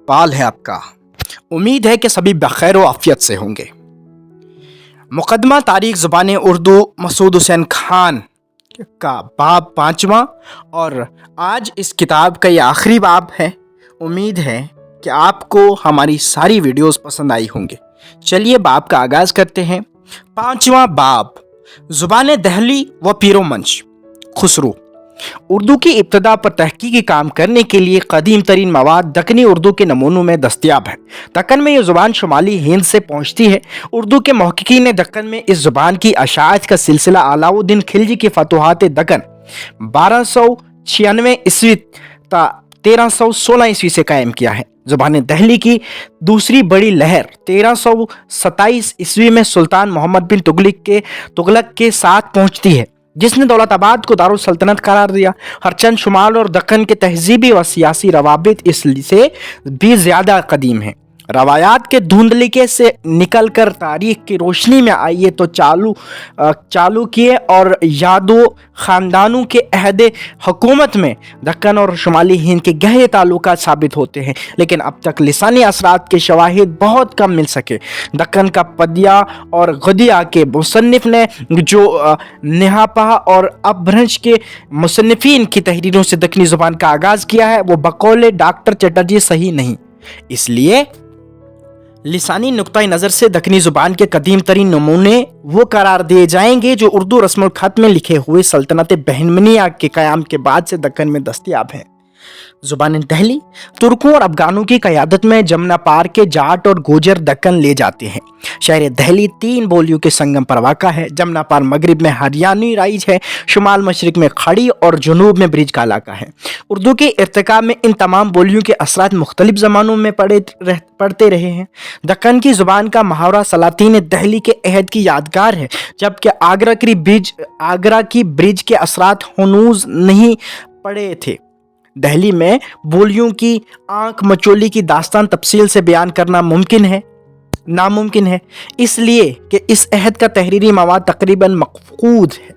इस्तकबाल है आपका। उम्मीद है कि सभी बखैर व आफियत से होंगे। मुकदमा तारीख ज़ुबान उर्दू मसूद हुसैन खान का बाब 5वां और आज इस किताब का ये आखिरी बाब है। उम्मीद है कि आपको हमारी सारी वीडियोस पसंद आई होंगी। चलिए बाब का आगाज़ करते हैं। 5वां बाब, ज़ुबान दहली व पीरो मंश। खुसरू। उर्दू की इब्तदा पर तहकीकी काम करने के लिए कदीम तरीन मवाद दक्कनी उर्दू के नमूनों में दस्तयाब है। दक्कन में ये ज़ुबान शुमाली हिंद से पहुँचती है। उर्दू के मुहक्किकीन ने दक्कन में इस ज़ुबान की अशाअत का सिलसिला अलाउद्दीन खिलजी की फतुहात दक्कन 1296 ईस्वी ता 1316 ईस्वी से कायम किया है। ज़ुबान दहली की दूसरी बड़ी लहर 1327 ईस्वी में सुल्तान मोहम्मद बिन तुगलक के साथ पहुँचती है, जिसने दौलताबाद को दारुल सल्तनत करार दिया। हरचंद शुमाल और दक्कन के तहजीबी व सियासी रवाबित इससे भी ज़्यादा कदीम हैं। रवायात के धुंधलिके से निकल कर तारीख की रोशनी में आइए तो चालुक्य और यादव ख़ानदानों के अहद हुकूमत में दक्कन और शुमाली हिंद के गहरे ताल्लुकात साबित होते हैं, लेकिन अब तक लिसानी असरात के शवाहिद बहुत कम मिल सके। दक्कन का पदिया और गदिया के मुसन्निफ ने जो निहापा और अपभ्रंश के मुसन्निफीन की तहरीरों से दक्कनी ज़ुबान का आगाज़ किया है, वो बकौल डॉक्टर चटर्जी सही नहीं। इसलिए लिसानी नुक्ता नज़र से दक्कनी ज़ुबान के कदीम तरीन नमूने वो करार दिए जाएंगे जो उर्दू रस्मुल ख़त में लिखे हुए सल्तनत बहनमनिया के क़याम के बाद से दक्कन में दस्तयाब है। ज़ुबान दहली तुर्कों और अफ़गानों की क़यादत में जमुना पार के जाट और गोजर दक्कन ले जाते हैं। शहर दहली 3 बोलियों के संगम पर वाक़ा है। जमुना पार मगरिब में हरियाणवी राइज है, शुमाल मशरिक में खड़ी और जनूब में ब्रिज का इलाका है। उर्दू के इर्तिकाब में इन तमाम बोलियों के असरात मुख्तलिफ ज़मानों में पड़ते रहे हैं। दक्कन की ज़ुबान का मुहावरा सलातीन दहली के अहद की यादगार है, जबकि आगरा की ब्रिज के असरात हनूज नहीं पड़े थे। दहली में बोलियों की आंख मचोली की दास्तान तफसील से बयान करना नामुमकिन है, इसलिए कि इस अहद का तहरीरी मवाद तकरीबन मफकूद है।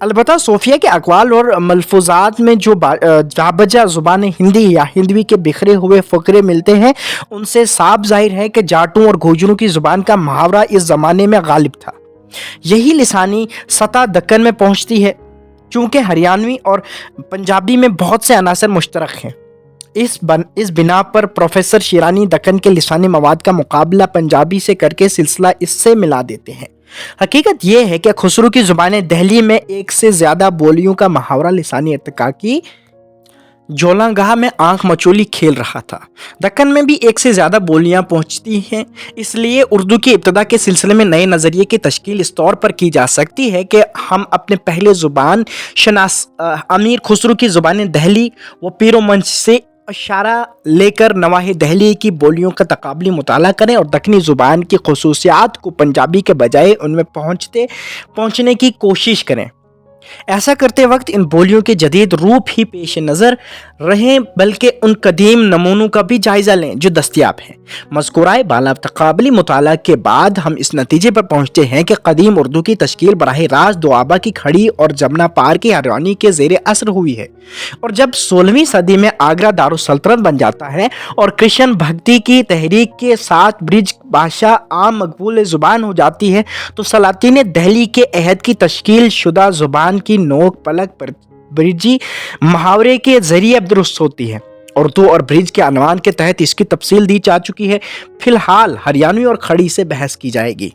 अलबत्ता सोफिया के अक़वाल और मलफूज़ात में जो जाबजा ज़ुबान हिंदी या हिंदवी के बिखरे हुए फ़करे मिलते हैं, उनसे साफ ज़ाहिर है कि जाटों और गोजरों की ज़ुबान का मुहावरा इस ज़माने में गालिब था। यही लिसानी सतह दक्कन में पहुँचती है। चूँकि हरियाणवी और पंजाबी में बहुत से अनासर मुश्तरक हैं, इस बिना पर प्रोफेसर शिरानी दक्कन के लिसानी मवाद का मुकाबला पंजाबी से करके सिलसिला इससे मिला देते हैं। हकीकत यह है कि खुसरू की ज़ुबान दहली में एक से ज़्यादा बोलियों का मुहावरा लिसानी इर्तिका की जोलागाह में आंख मचोली खेल रहा था। दक्कन में भी एक से ज़्यादा बोलियां पहुंचती हैं, इसलिए उर्दू की इब्तदा के सिलसिले में नए नज़रिए की तश्कील इस तौर पर की जा सकती है कि हम अपने पहले ज़ुबान शनास अमीर खुसरू की ज़ुबान दहली व पीरो मंश से इशारा लेकर नवाहे दहली की बोलियों का तकाबली मुताला करें और दक्कनी ज़ुबान की खसूसियात को पंजाबी के बजाय उनमें पहुँचने की कोशिश करें। ऐसा करते वक्त इन बोलियों के जदीद रूप ही पेश नज़र रहें, बल्कि उन कदीम नमूनों का भी जायज़ा लें जो दस्तयाब हैं। मज़कूराए बाला तकाबली मुताला के बाद हम इस नतीजे पर पहुँचते हैं कि कदीम उर्दू की तश्कील बराह रास्त दोआबा की खड़ी और जमुना पार की हरियाणी के ज़ेर असर हुई है, और जब 16वीं सदी में आगरा दारुल सल्तनत बन जाता है और कृष्ण भक्ति की तहरीक के साथ ब्रिज भाषा आम मकबूल ज़ुबान हो जाती है, तो सलातीन दहली के अहद की तश्कील शुदा ज़ुबान की नोक पलक पर ब्रिजी मुहावरे के जरिए दुरुस्त होती है। उर्दू और ब्रिज के अनवान के तहत इसकी तफसील दी जा चुकी है। फिलहाल हरियाणवी और खड़ी से बहस की जाएगी।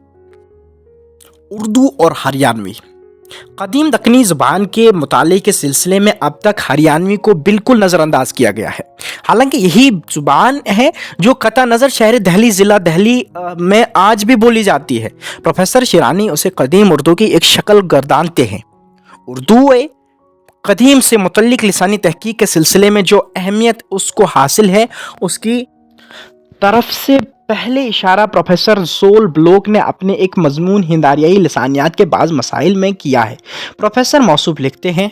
उर्दू और हरियाणवी। कदीम दक्कनी ज़ुबान के मुताले के सिलसिले में अब तक हरियाणवी को बिल्कुल नज़रअंदाज किया गया है, हालांकि यही ज़ुबान है जो कता नज़र शहर दहली ज़िला दहली में आज भी बोली जाती है। प्रोफेसर शिरानी उसे कदीम उर्दू की एक शक्ल गर्दानते हैं। उर्दू कदीम से मुतल्लिक लिसानी तहकीक के सिलसिले में जो अहमियत उसको हासिल है, उसकी तरफ से पहले इशारा प्रोफेसर जोल ब्लोक ने अपने एक मजमून हिंदारियाई लिसानियात के बाज़ मसाइल में किया है। प्रोफेसर मौसूफ लिखते हैं,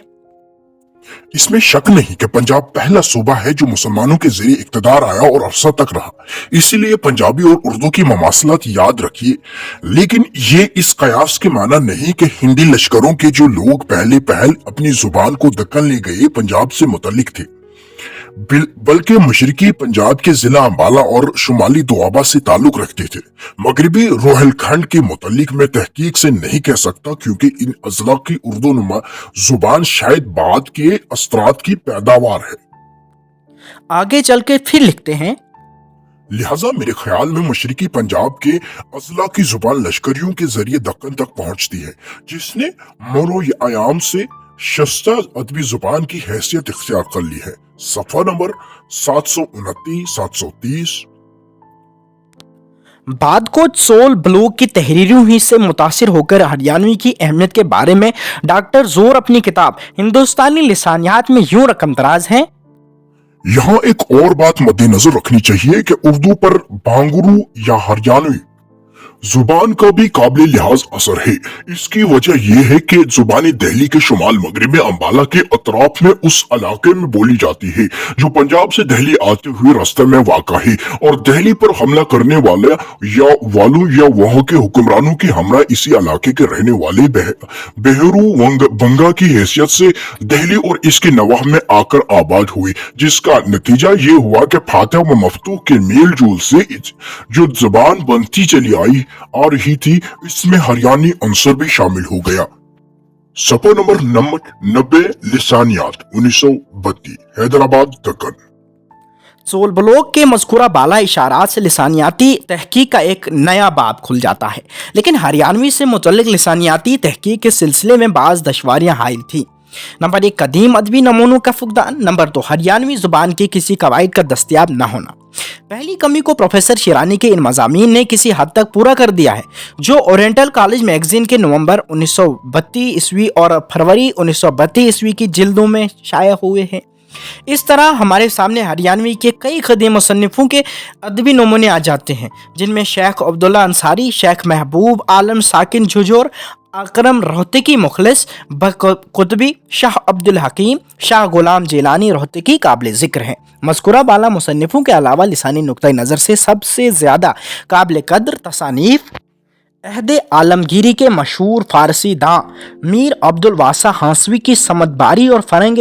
इसमें शक नहीं कि पंजाब पहला सूबा है जो मुसलमानों के जरिए इक्तदार आया और अरसा तक रहा, इसीलिए पंजाबी और उर्दू की ममासलात याद रखिए। लेकिन ये इस कयास के माना नहीं कि हिंदी लश्करों के जो लोग पहले अपनी जुबान को दक्कन ले गए पंजाब से मुतल्लिक थे। बल्कि मशरकी पंजाब के जिला अम्बाला और शुमाली दोआबा से ताल्लुक रखते थे। मगरबी रोहलखंड के मुतल्लिक में तहकीक से नहीं कह सकता, क्योंकि इन अजला की उर्दू नुमा जुबान शायद बाद के असरात की पैदावार है। आगे चल के फिर लिखते हैं, लिहाजा मेरे ख्याल में मशरकी पंजाब के अजला की जुबान लश्करियों के जरिए दक्कन तक पहुंचती है, जिसने मोरो-आयाम से शस्ता अदबी जुबान की हैसियत इख्तियार कर ली है। सफा नंबर 729-730। बाद को सोल ब्लॉक की तहरीरों ही से मुतासिर होकर हरियाणवी की अहमियत के बारे में डॉक्टर जोर अपनी किताब हिंदुस्तानी लिसानियात में यूं रकम दराज हैं। यहाँ एक और बात मद्देनजर रखनी चाहिए कि उर्दू पर बांगरू या हरियाणवी जुबान का भी काबिल लिहाज असर है। इसकी वजह यह है कि जुबानी दिल्ली के शुमाल मगरब में अम्बाला के अतराफ में उस इलाके में बोली जाती है जो पंजाब से दिल्ली आते हुए रास्ते में वाक़ा है, और दिल्ली पर हमला करने वाले या वहां के हुक्मरानों की हमरा इसी इलाके के रहने वाले बेहरू बंगा की हैसियत से दिल्ली और इसके नवाह में आकर आबाद हुए, जिसका नतीजा ये हुआ कि फातह व मफतूह के मेल जोल से जो जुबान बनती चली आ रही थी, इसमें हरियाणी अंसर भी शामिल हो गया। सफा नंबर 90 लिसानियात 1932 हैदराबाद दक्कन। सोल ब्लॉक के मज़कूरा बाला इशारात से लिसानियाती तहकीक का एक नया बाब खुल जाता है, लेकिन हरियाणवी से मुतल्लिक लिसानियाती तहकीक के सिलसिले में बाज़ दुश्वारियां हाइल थी। नंबर 1, कदीम अदबी नमूनों का फुकदान। नंबर 2, हरियाणवी जुबान की किसी कवायद का दस्तयाब न होना। पहली कमी को प्रोफेसर शिरानी के इन मज़ामीन ने किसी हद तक पूरा कर दिया है, जो ओरिएंटल कॉलेज मैगजीन के नवंबर 1932 ईस्वी और फरवरी 1932 ईस्वी की जिल्दों में शाया हुए हैं। इस तरह हमारे सामने हरियाणवी के कई कदीम मुसन्निफों के अदबी नमूने आ जाते हैं, जिनमें शेख अब्दुल्ला अंसारी, शेख महबूब आलम साकिन झुझोर, अकरम रोहतकी मुखलिस कुतबी, शाह अब्दुल हकीम, शाह गुलाम जेलानी रोहतकी काबिल ज़िक्र हैं। मज़कूरा बाला मुसन्निफों के अलावा लिसानी नुक्ता नज़र से सबसे ज़्यादा काबिल कद्र तसानीफ़ अहद आलमगीरी के मशहूर फ़ारसी दां मीर अब्दुल वासा हांसवी की समद बारी और फ़रंग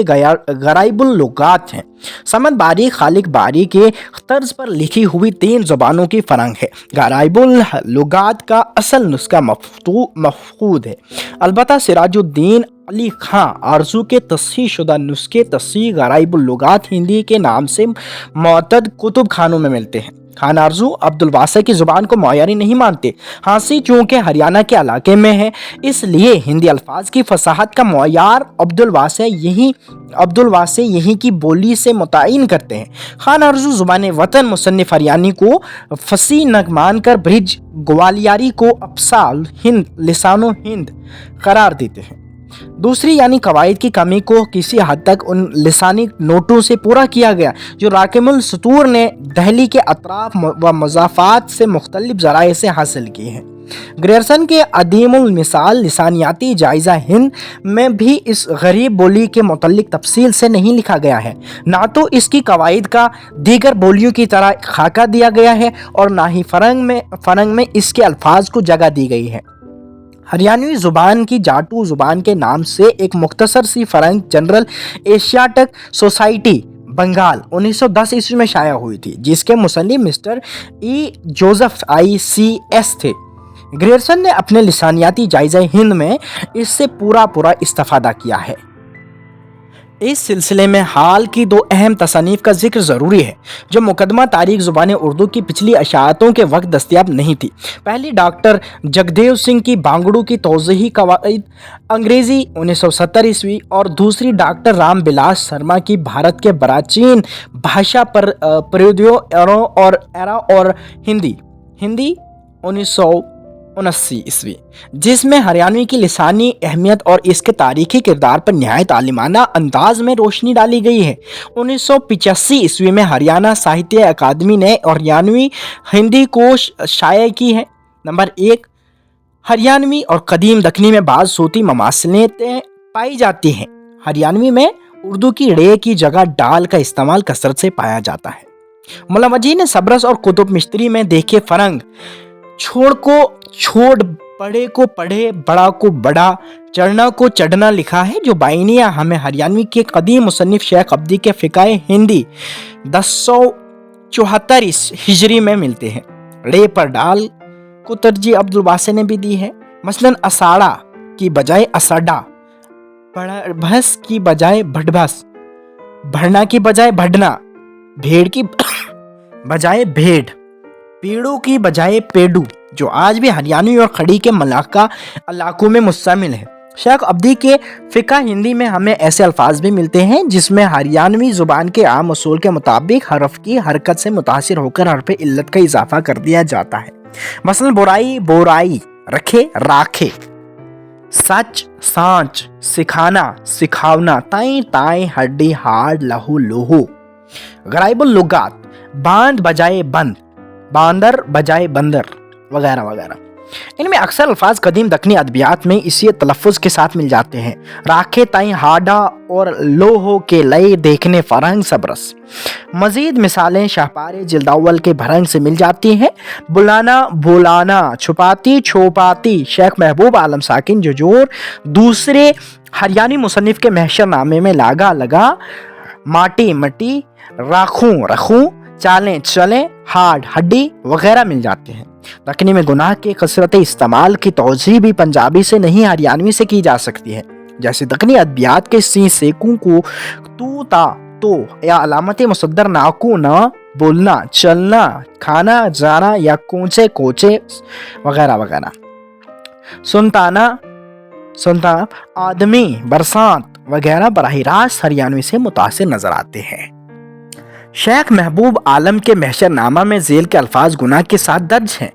गराइबुल लुगात हैं। समद बारी खालिक बारी के तर्ज पर लिखी हुई 3 ज़ुबानों की फ़रंग है। गराइबुल लुगात का असल नुस्खा महफूज है, अलबत्ता सिराजुद्दीन अली खां आरजू के तस्हीह शुदा नुस्खे तस्हीह गराइबुल लुगात हिंदी के नाम से मुअत्तद कुतुब खानों में मिलते हैं। खान आरजू अब्दुल वासा की ज़ुबान को मयारी नहीं मानते। हांसी चूँकि हरियाणा के इलाके में है, इसलिए हिंदी अल्फाज की फसाहत का मयार अब्दुल वासे यहीं की बोली से मुतय्यन करते हैं। खान आरजू ज़ुबान वतन मुसन्निफ हरियाणी को फसी न मानकर ब्रिज ग्वालियारी को अफसाल हिंद लिसानो हिंद करार देते हैं। दूसरी यानी कवायद की कमी को किसी हद तक उन लिसानी नोटों से पूरा किया गया जो राकिमुल सतूर ने दहली के अतराफ व मज़ाफ़ात से मुख्तलिफ ज़राए से हासिल किए हैं। ग्रेयरसन के अदीमुल मिसाल लिसानियाती जायज़ा हिंद में भी इस गरीब बोली के मुतल्लिक तफसील से नहीं लिखा गया है, ना तो इसकी कवायद का दीगर बोलियों की तरह खाका दिया गया है और ना ही फ़रंग में इसके अल्फाज को जगह दी गई है। हरियाणवी ज़ुबान की जाटू ज़ुबान के नाम से एक मुख्तसर सी फ़रंग जनरल एशियाटिक सोसाइटी बंगाल 1910 ईस्वी में शाया हुई थी, जिसके मुसन्निफ मिस्टर ई जोसेफ ICS थे। ग्रेयरसन ने अपने लिसानियाती जायज़ा हिंद में इससे पूरा इस्तेफ़ादा किया है। इस सिलसिले में हाल की 2 अहम तसानीफ़ का जिक्र ज़रूरी है जो मुकदमा तारीख़ ज़ुबान उर्दू की पिछली अशाअतों के वक्त दस्तयाब नहीं थी। पहली डॉक्टर जगदेव सिंह की बांगड़ू की तौज़ीही कवायद अंग्रेज़ी 1970 ईस्वी और दूसरी डॉक्टर राम बिलास शर्मा की भारत के प्राचीन भाषा पर प्रयोद्यो और हिंदी 1979 ईस्वी, जिसमें हरियाणवी की लिसानी अहमियत और इसके तारीखी किरदार पर नहायत आलिमाना अंदाज में रोशनी डाली गई है। 1985 ईस्वी में हरियाणा साहित्य अकादमी ने हरियाणवी हिंदी कोश शाया की है। नंबर 1, हरियाणवी और कदीम दक्कनी में बाज़ सूती ममासलें पाई जाती हैं। हरियाणवी में उर्दू की रे की जगह डाल का इस्तेमाल कसरत से पाया जाता है। मुल्ला वजी ने सबरस और कुतुब मिश्री में देखे फ़रंग छोड़ पढ़े को पढ़े, बड़ा को बड़ा, चढ़ना को चढ़ना लिखा है, जो बाइनिया हमें हरियाणवी के कदीम मुसन्निफ शेख अब्दी के फ़िक़ाए हिंदी 1074 हिजरी में मिलते हैं। रे पर डाल को तरजीह अब्दुल वासी ने भी दी है। मसलन असाड़ा की बजाय असड़ा, भस की बजाय भड़भस, भरना की बजाय भड़ना, भेड़ की बजाय भेड़, पेड़ों की बजाय पेड़ू, जो आज भी हरियाणवी और खड़ी के मलाका इलाकों में मुश्तमिल है। शेख अब्दी के फ़िक़ा हिंदी में हमें ऐसे अल्फाज भी मिलते हैं जिसमें हरियाणवी ज़ुबान के आम उसूल के मुताबिक हरफ की हरकत से मुतासिर होकर हरफ इल्लत का इजाफा कर दिया जाता है। मसलन बुराई बोराई, रखे राखे, सच सांच, सिखाना सिखावना, ताई ताई, हड्डी हाड, लहू लोहू। गराइबुल लुगात, बांध बजाय बंद, बांदर बजाय बंदर, वगैरह वगैरह। इनमें अक्सर अल्फाज कदीम दक्कनी अदबियात में इसी तलफ़्फ़ुज़ के साथ मिल जाते हैं। राखे ताई हाडा और लोहो के लय देखने फरंग सबरस। मज़ीद मिसालें शाहपारे जिल्द अव्वल के भरंग से मिल जाती हैं। बुलाना बुलाना, छुपाती छोपाती, शेख महबूब आलम साकिन जुजूर दूसरे हरियाणी मुसन्निफ के महशर नामे में लागा लगा, माटी मटी, राखूं रखूं, चालें चलें, हाड हड्डी वगैरह मिल जाते हैं। दक्कनी में गुनाह के कसरत इस्तेमाल की तौज़ीह भी पंजाबी से नहीं हरियाणवी से की जा सकती है। जैसे दक्कनी अदबियात के सी सेकू को तू ता तो या अलामत मुसद्दर नाकू न, बोलना चलना, खाना जाना या कोचे कोचे वगैरह वगैरह। सुनताना सुनता, आदमी, बरसात वगैरह बराह रास्त हरियाणवी से मुतासिर नजर आते हैं। शेख महबूब आलम के महशरनामा में झेल के अल्फाज गुनाह के साथ दर्ज हैं।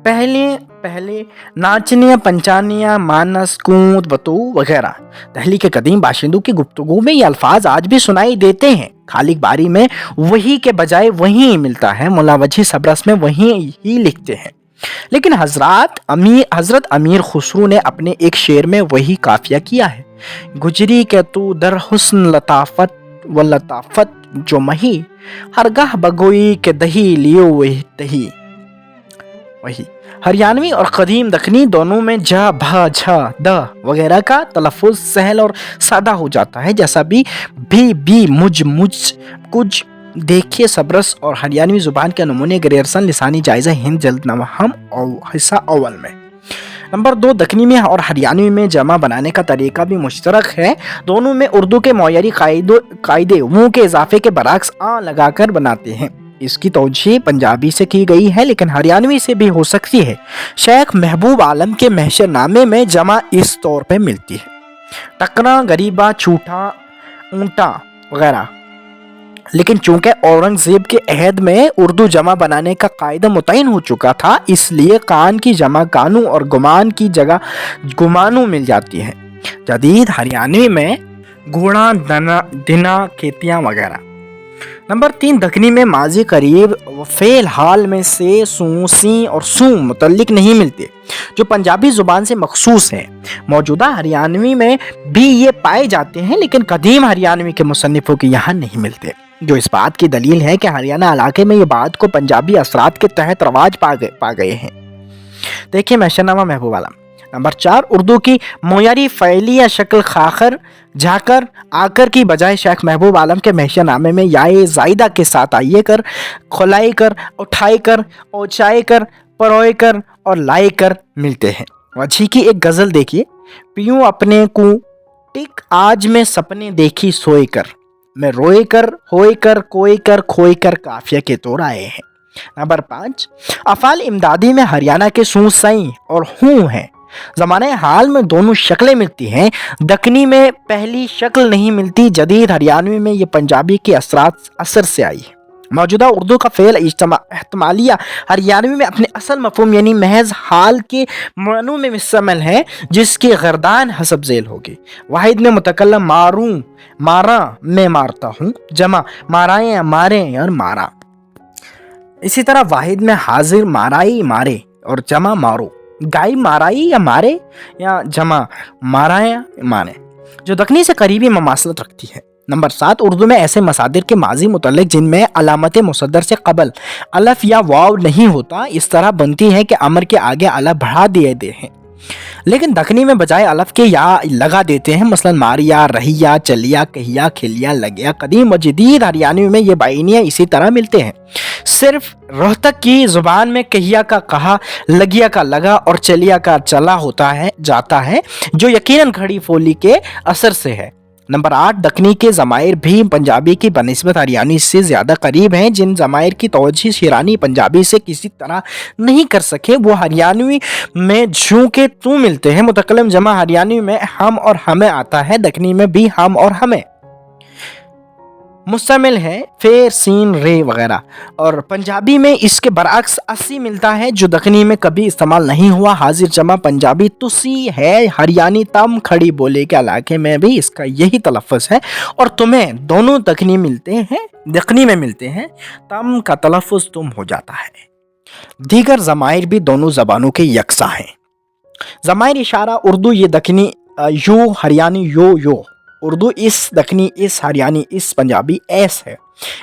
पहले नाचनिया पंचानिया, मानस कूद बतू वगैरह। दहली के कदीम बाशिंदों की गुफ्तगू में ये अल्फाज आज भी सुनाई देते हैं। खालिक बारी में वही के बजाय वही मिलता है, मुलावजी सबरस में वही ही लिखते हैं। लेकिन हजरत अमीर खुसरू ने अपने एक शेर में वही काफिया किया है। गुजरी के तू दर हुस्न लताफत व लताफत जो मही, हरगाह बगोई के दही लियो वही दही। वही हरियाणवी और कदीम दक्कनी दोनों में ज भ झ द वगैरह का तलफ़्फ़ुज़ सहल और सादा हो जाता है। जैसा भी मुझ कुछ देखिए सबरस और हरियाणवी ज़ुबान के नमूने ग्रेरसन लिसानी जायज़ा हिंद जल्द नवहम और हिस्सा अव्वल में। नंबर 2, दक्कनी में और हरियाणवी में जमा बनाने का तरीका भी मुश्तरक है। दोनों में उर्दू के मौयारी कायदे मुँह के इजाफे के बरक्स आ लगाकर बनाते हैं। इसकी तौजीह पंजाबी से की गई है लेकिन हरियाणवी से भी हो सकती है। शेख महबूब आलम के महशरनामे में जमा इस तौर पर मिलती है: टकरा, गरीबा, छूटा, ऊँटा वगैरह। लेकिन चूंकि औरंगजेब के अहद में उर्दू जमा बनाने का कायदा मुतय्यन हो चुका था, इसलिए कान की जमा कानू और गुमान की जगह गुमानू मिल जाती है। जदीद हरियाणवी में घोड़ा, दिना, खेतियाँ वगैरह। नंबर 3, दक्कनी में माजी करीब फेल हाल में से, सू, सी और सू मुतल्लिक नहीं मिलते, जो पंजाबी ज़ुबान से मखसूस है। मौजूदा हरियाणवी में भी ये पाए जाते हैं लेकिन कदीम हरियाणवी के मुसन्निफों के यहाँ नहीं मिलते, जो इस बात की दलील है कि हरियाणा इलाके में ये बात को पंजाबी असरात के तहत रवाज पा गए हैं। देखिए महशरनामा महबूब आलम। नंबर 4, उर्दू की मोयारी फ़ैली या शक्ल खाकर, झाकर, आकर की बजाय शेख महबूब आलम के महशरनामे में याए ज़ाइदा के साथ आइए कर, खुलाई कर, उठाई कर, ओछाई कर, परोए कर और लाई कर मिलते हैं। वजी की एक गज़ल देखिए: पियूँ अपने को टिक आज में सपने देखी सोए कर, मैं रोए कर, होए कर, कोई कर, खोए कर काफिया के तौर आए हैं। नंबर 5, अफ़ाल इमदादी में हरियाणा के सू, सई और हूँ हैं। ज़माने हाल में दोनों शक्लें मिलती हैं। दक्कनी में पहली शक्ल नहीं मिलती। जदीद हरियाणवी में ये पंजाबी के असर से आई है। मौजूदा उर्दू का फ़ेल इह्तिमालिया हरियाणवी में अपने असल मफ़हूम यानी महज हाल के मानू में मुश्तमिल है, जिसकी गर्दान हसब झेल होगी। वाहिद में मुतकल्लम मारूं, मारा, मैं मारता हूँ, जमा माराएं, मारें और मारा। इसी तरह वाहिद में हाजिर, माराई, मारे और जमा मारो, गाय माराई या मारे या जमा माराया माने, जो दक्कनी से करीबी ममासलत रखती है। नंबर 7, उर्दू में ऐसे मसादिर के माजी मुतल्लिक जिनमें अलामत मुसद्दर से कबल अलफ या वाव नहीं होता, इस तरह बनती है कि अमर के आगे अलफ बढ़ा दिए हैं। लेकिन दखनी में बजाय अलफ के या लगा देते हैं, मसलन मारिया, रहिया, चलिया, कहिया, खिलिया, लगिया। कदीम और जदीद हरियाणवी में ये बाइनियाँ इसी तरह मिलते हैं। सिर्फ रोहतक की जुबान में कहिया का कहा, लगिया का लगा और चलिया का चला होता है जाता है, जो यकीनन खड़ी फोली के असर से है। नंबर 8, दक्कनी के ज़माइर भी पंजाबी की बनिस्बत हरियाणवी से ज़्यादा करीब हैं। जिन ज़माइर की तवज्जो शिरानी पंजाबी से किसी तरह नहीं कर सके, वो हरियाणवी में जूं के तू मिलते हैं। मुतकल्लिम जमा हरियाणवी में हम और हमें आता है, दक्कनी में भी हम और हमें मुस्तमिल है, फेर, सीन, रे वगैरह। और पंजाबी में इसके बरअक्स अस्सी मिलता है, जो दक्कनी में कभी इस्तेमाल नहीं हुआ। हाजिर जमा पंजाबी तुसी है, हरियाणी तम खड़ी बोले के इलाके में भी इसका यही तलफ़्फ़ुज़ है। और तुम्हें दोनों दक्कनी में मिलते हैं, तम का तलफ़्फ़ुज़ तुम हो जाता है। दीगर ज़माइर भी दोनों ज़बानों के यकसा हैं। ज़माइर इशारा उर्दू ये दक्कनी यू, हरियाणी यो, उर्दू इस, दक्कनी इस, हरियाणी इस, पंजाबी ऐस है।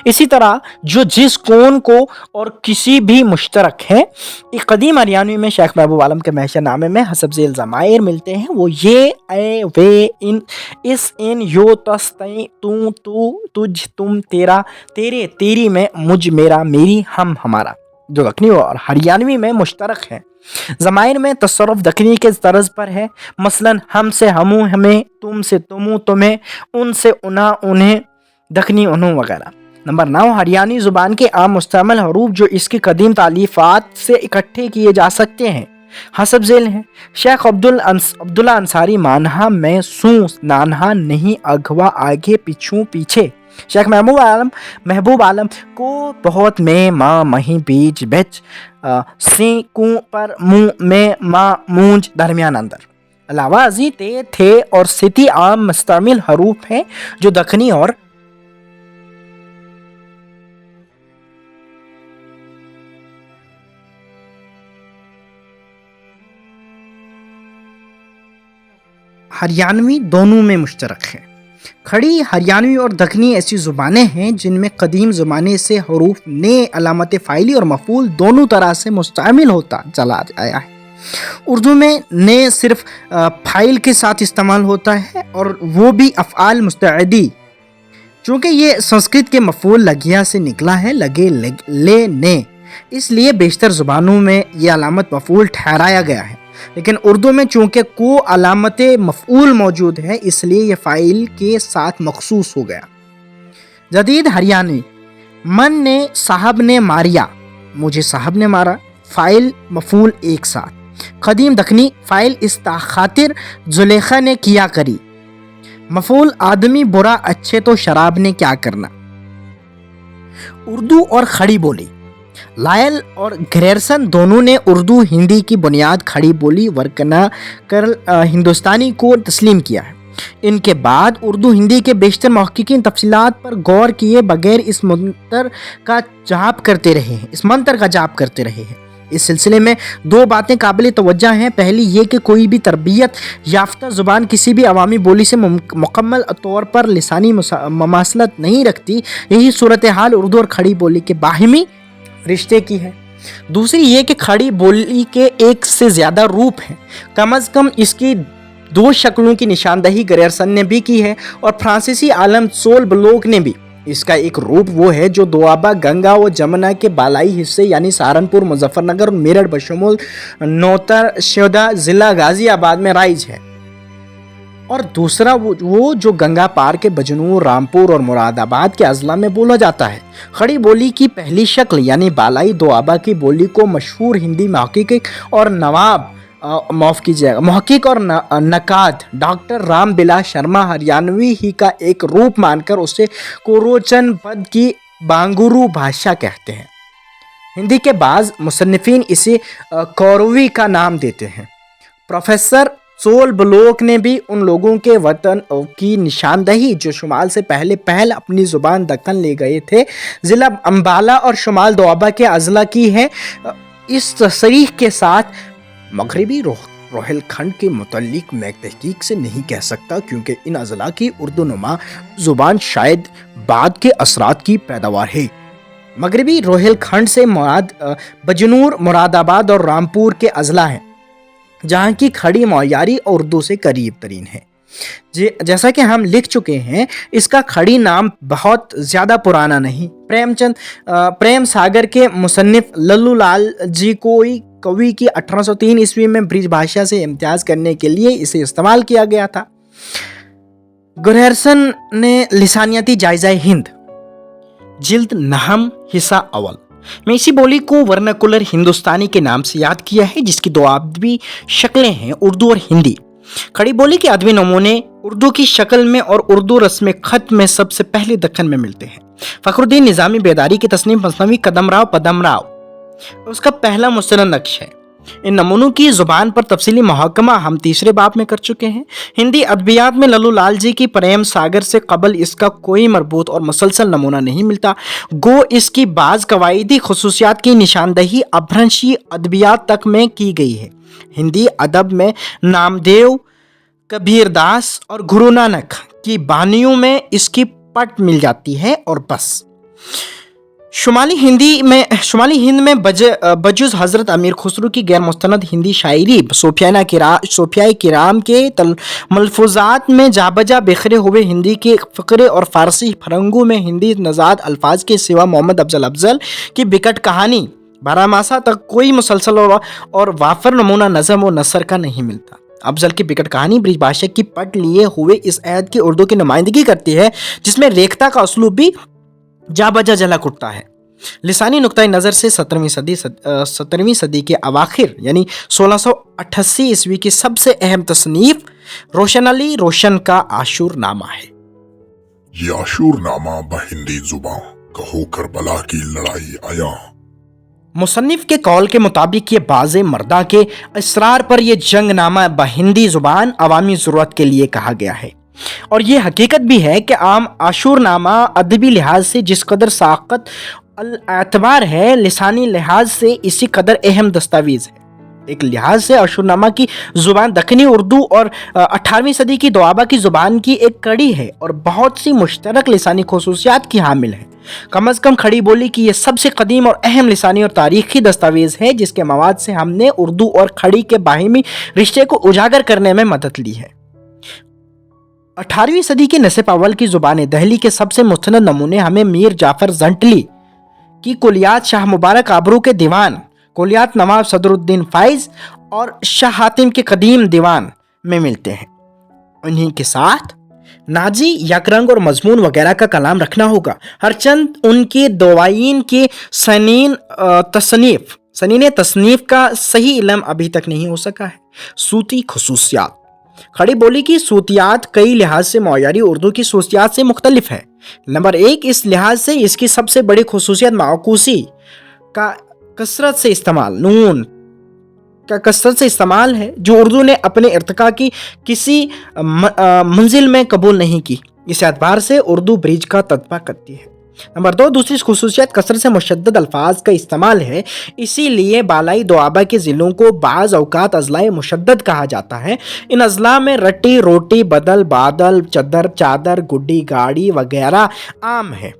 इसी तरह जो जिस कौन को और किसी भी मुश्तरक है। एक कदीम हरियाणवी में शेख महबूब आलम के महशर नामे में हसब ज़ेल ज़माइर मिलते हैं, वो ये, ए, वे, इन, इस, इन, यो, तस, तई, तू, तुझ, तुम, तेरा, तेरे, तेरी में मुझ, मेरा, मेरी, हम, हमारा, जो दक्कनी और हरियाणवी में मुश्तरक है। ज़माइर में तसर्रुफ़ दक्कनी के तर्ज पर है, मसलन हम से हमू, हमें, तुम से तुमू, तुम्हें, उन से उना, उन्हें, दक्कनी उन्हों वगैरह। नंबर 9, हरियाणी ज़ुबान के आम मुस्तअमल हरूफ जो इसकी कदीम तालीफ़ात से इकट्ठे किए जा सकते हैं, हसब ज़ेल हैं। शेख अब्दुल्ला अंसारी मानहा में सूं, नानहा नहीं, अगवा आगे, पिछू पीछे। शेख महबूब आलम को बहुत में, माँ, मही, बीच, बिच, सी, कु, पर, मुँह, में, माँ, मूंज, दरमियान, अंदर। अलावा अजी, ते, थे और सिती आम मुस्तमिल हरूफ हैं जो दक्कनी और हरियाणवी दोनों में मुश्तरक हैं। खड़ी हरियाणवी और दक्कनी ऐसी ज़ुबानें हैं जिनमें कदीम ज़माने से हरूफ ने, अलामत फ़ाइली और मफ़ूल दोनों तरह से मुस्तअमिल होता चला आया है। उर्दू में ने सिर्फ फ़ाइल के साथ इस्तेमाल होता है, और वो भी अफ़आल मुस्तअदी। चूँकि ये संस्कृत के मफ़ूल लगिया से निकला है, लगे, ले, ने, इसलिए बेशतर ज़ुबानों में ये अलामत मफ़ूल ठहराया गया है। लेकिन उर्दू में चूँकि को अलामत मफ़ऊल मौजूद है, इसलिए यह फ़ाइल के साथ मखसूस हो गया। जदीद हरियाणी, मन ने, साहब ने मारिया, मुझे साहब ने मारा, फ़ाइल मफ़ऊल एक साथ। कदीम दक्कनी, फ़ाइल इस खातिर जुलेखा ने किया करी, मफ़ऊल आदमी बुरा, अच्छे तो शराब ने क्या करना। उर्दू और खड़ी बोली, लायल और ग्रेयरसन दोनों ने उर्दू हिंदी की बुनियाद खड़ी बोली वर्कना कर हिंदुस्तानी को तस्लीम किया है। इनके बाद उर्दू हिंदी के बेशतर मुहक्किकीन तफसीलात पर गौर किए बगैर इस मंतर का जाप करते रहे हैं। इस सिलसिले में दो बातें काबिल तवज्जो हैं। पहली ये कि कोई भी तरबियत याफ्ता ज़ुबान किसी भी अवामी बोली से मुकम्मल तौर पर लिसानी ममासलत नहीं रखती। यही सूरत हाल उर्दू और खड़ी बोली के बाहिमी रिश्ते की है। दूसरी ये कि खड़ी बोली के एक से ज़्यादा रूप हैं, कम अज़ कम इसकी दो शक्लों की निशानदही ग्रेयरसन ने भी की है और फ्रांसीसी आलम सोल ब्लोक ने भी। इसका एक रूप वो है जो दोआबा, गंगा व जमुना के बालाई हिस्से यानी सहारनपुर, मुजफ्फरनगर, मेरठ बशमूल नौतर शोदा ज़िला गाज़ियाबाद में राइज है, और दूसरा वो जो गंगा पार के बजनूर, रामपुर और मुरादाबाद के अजला में बोला जाता है। खड़ी बोली की पहली शक्ल यानी बालाई दोआबा की बोली को मशहूर हिंदी महक्किक और नकाद डॉक्टर राम बिलास शर्मा हरियाणवी ही का एक रूप मानकर उसे कोरोचन पद की बांगुरू भाषा कहते हैं। हिंदी के बाज़ मुसन्निफीन इसे कौरवी का नाम देते हैं। प्रोफेसर सोल ब्लोक ने भी उन लोगों के वतन की निशानदही जो शुमाल से पहल अपनी ज़ुबान दक्कन ले गए थे, ज़िला अम्बाला और शुमाल दोआबा के अजला की है। इस तसरीह के साथ मगरबी रोहिलखंड के मुतल्लिक मैं तहकीक से नहीं कह सकता, क्योंकि इन अजला की उर्दू नुमा ज़ुबान शायद बाद के असरात की पैदावार है। मगरबी रोहिलखंड से मुराद बजनूर, मुरादाबाद और रामपुर के अजला हैं। जहाँ की खड़ी मौयारी उर्दू से करीब तरीन है। जैसा कि हम लिख चुके हैं, इसका खड़ी नाम बहुत ज़्यादा पुराना नहीं। प्रेम सागर के मुसन्निफ लल्लू लाल जी कोई कवि की 1803 ईस्वी में ब्रिज भाषा से इम्तियाज़ करने के लिए इसे इस्तेमाल किया गया था। गुरहरसन ने लिसानियाती जायज़ा हिंद जिल्द नहम हिस्सा अव्वल में इसी बोली को वर्नाकुलर हिंदुस्तानी के नाम से याद किया है, जिसकी दो अदबी शक्लें हैं, उर्दू और हिंदी। खड़ी बोली के अदबी नमूने उर्दू की शक्ल में और उर्दू रस्म खत में सबसे पहले दक्कन में मिलते हैं। फखरुद्दीन निज़ामी बेदारी की तस्नीफ मसनवी कदमराव पदमराव उसका पहला मुस्तनद नक्श है। इन नमूनों की जुबान पर तफसीली मुहक्कमा हम तीसरे बाब में कर चुके हैं। हिंदी अदबियात में लल्लू लाल जी की प्रेम सागर से कबल इसका कोई मरबूत और मुसलसल नमूना नहीं मिलता। गो इसकी बाज़ कवायदी खसूसियात की निशानदही अभ्रंशी अदबियात तक में की गई है। हिंदी अदब में नामदेव, कबीरदास और गुरु नानक की बानियों में इसकी पट मिल जाती है और बस। शुमाली हिंद में बजुज़ हज़रत अमीर खुसरो की गैर मुस्तनद हिंदी शायरी सोफियाए किराम के मलफूजात में जाबजा बिखरे हुए हिंदी के फ़क़रे और फ़ारसी फरंगों में हिंदी नज़ाद अल्फाज के सिवा मोहम्मद अफजल की बिकट कहानी बारामासा तक कोई मुसलसल और वाफर नमूना नज़म व नसर का नहीं मिलता। अफजल की बिकट कहानी ब्रिज भाषा की पट लिए हुए इस ऐद की उर्दू की नुमाइंदगी करती है, जिसमें रेखता का असलूब भी जा बजा झलक उठता है। लिसानी नुक्ता नज़र से 17वीं सदी के अवाखिर यानी 1688 ईस्वी की सबसे अहम तसनीफ रोशन अली रोशन का आशूर नामा है। ये आशूर नामा बहिंदी जुबां कहो करबला की लड़ाई आया। मुसन्निफ के कौल के मुताबिक ये बाज़े मर्दा के इसरार पर यह जंग नामा बहिंदी जुबान अवामी ज़रूरत के लिए कहा गया है, और ये हकीकत भी है कि आम आशूरनामा अदबी लिहाज से जिस कदर साक़त अल-एतबार है, लिसानी लिहाज से इसी कदर अहम दस्तावेज़ है। एक लिहाज से आशूरनामा की ज़ुबान दक्कनी उर्दू और 18वीं सदी की दोआबा की ज़ुबान की एक कड़ी है और बहुत सी मुश्तरक लिसानी खसूसियात की हामिल है। कम अज़ कम खड़ी बोली की ये सबसे कदीम और अहम लिसानी और तारीख़ी दस्तावेज़ है, जिसके मवाद से हमने उर्दू और खड़ी के बाहिमी रिश्ते को उजागर करने में मदद ली है। 18वीं सदी के नस्ब अव्वल की ज़ुबान दहली के सबसे मुस्तनद नमूने हमें मीर जाफ़र ज़ंटली की कुलियात, शाह मुबारक आबरू के दीवान कुलियात, नवाब सदरुद्दीन फ़ाइज़ और शाह हातिम के कदीम दीवान में मिलते हैं। उन्हीं के साथ नाजी, यकरंग और मजमून वगैरह का कलाम रखना होगा। हरचंद उनके दवाइन के सनीन तसनीफ का सही इल्म अभी तक नहीं हो सका है। सूती खसूसियात खड़ी बोली की सूतियात कई लिहाज से मौयारी उर्दू की सूतियात से मुख्तलिफ है। नंबर 1, इस लिहाज से इसकी सबसे बड़ी खसूसियत माकूसी का कसरत से इस्तेमाल, नून का कसरत से इस्तेमाल है, जो उर्दू ने अपने इर्तिका की किसी मंजिल में कबूल नहीं की। इस एतबार से उर्दू ब्रिज का तत्बा करती है। नंबर 2, दूसरी खसूसियत कसरत से मुशद्दद अल्फाज का इस्तेमाल है, इसीलिए बालाई दुआबा के ज़िलों को बाज़ औक़ात अज़लाए मुशद्दद कहा जाता है। इन अज़ला में रट्टी, रोटी, बदल, बादल, चदर, चादर, गुड्डी, गाड़ी वगैरह आम है।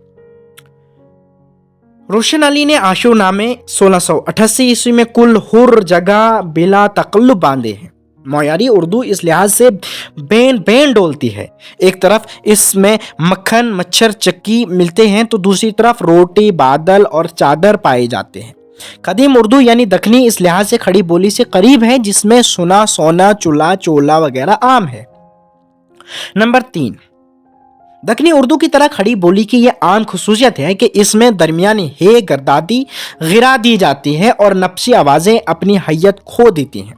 रोशन अली ने आशूरनामे 1688 ईस्वी में कुल हुर जगह बिला तकल्लुब बांधे हैं। मौयारी उर्दू इस लिहाज से बेन डोलती है। एक तरफ इसमें मक्खन, मच्छर, चक्की मिलते हैं तो दूसरी तरफ रोटी, बादल और चादर पाए जाते हैं। कदीम उर्दू यानी दक्कनी इस लिहाज से खड़ी बोली से करीब है, जिसमें सुना, सोना, चूल्हा, चोला वगैरह आम है। नंबर 3, दक्कनी उर्दू की तरह खड़ी बोली की यह आम खसूसियत है कि इसमें दरमियानी हे गर्दादी गिरा दी जाती है और नफ्सी आवाज़ें अपनी हैयत खो देती हैं।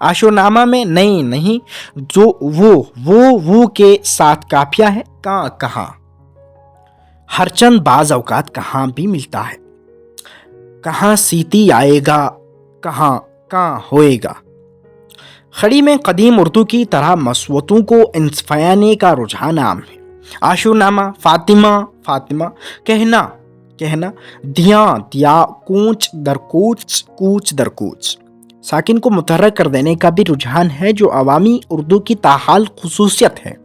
आशूरनामा में नहीं जो वो के साथ काफिया है, कहाँ हरचंद बाज़ औक़ात कहाँ भी मिलता है। कहाँ सीती आएगा, कहाँ होएगा। खड़ी में कदीम उर्दू की तरह मसवतों को इंसफायाने का रुझान आम है। आशूरनामा फातिमा कहना दिया कूच दर कूच साकिन को मुतहर्रिक कर देने का भी रुझान है, जो अवामी उर्दू की ताहाल खुसूसियत है।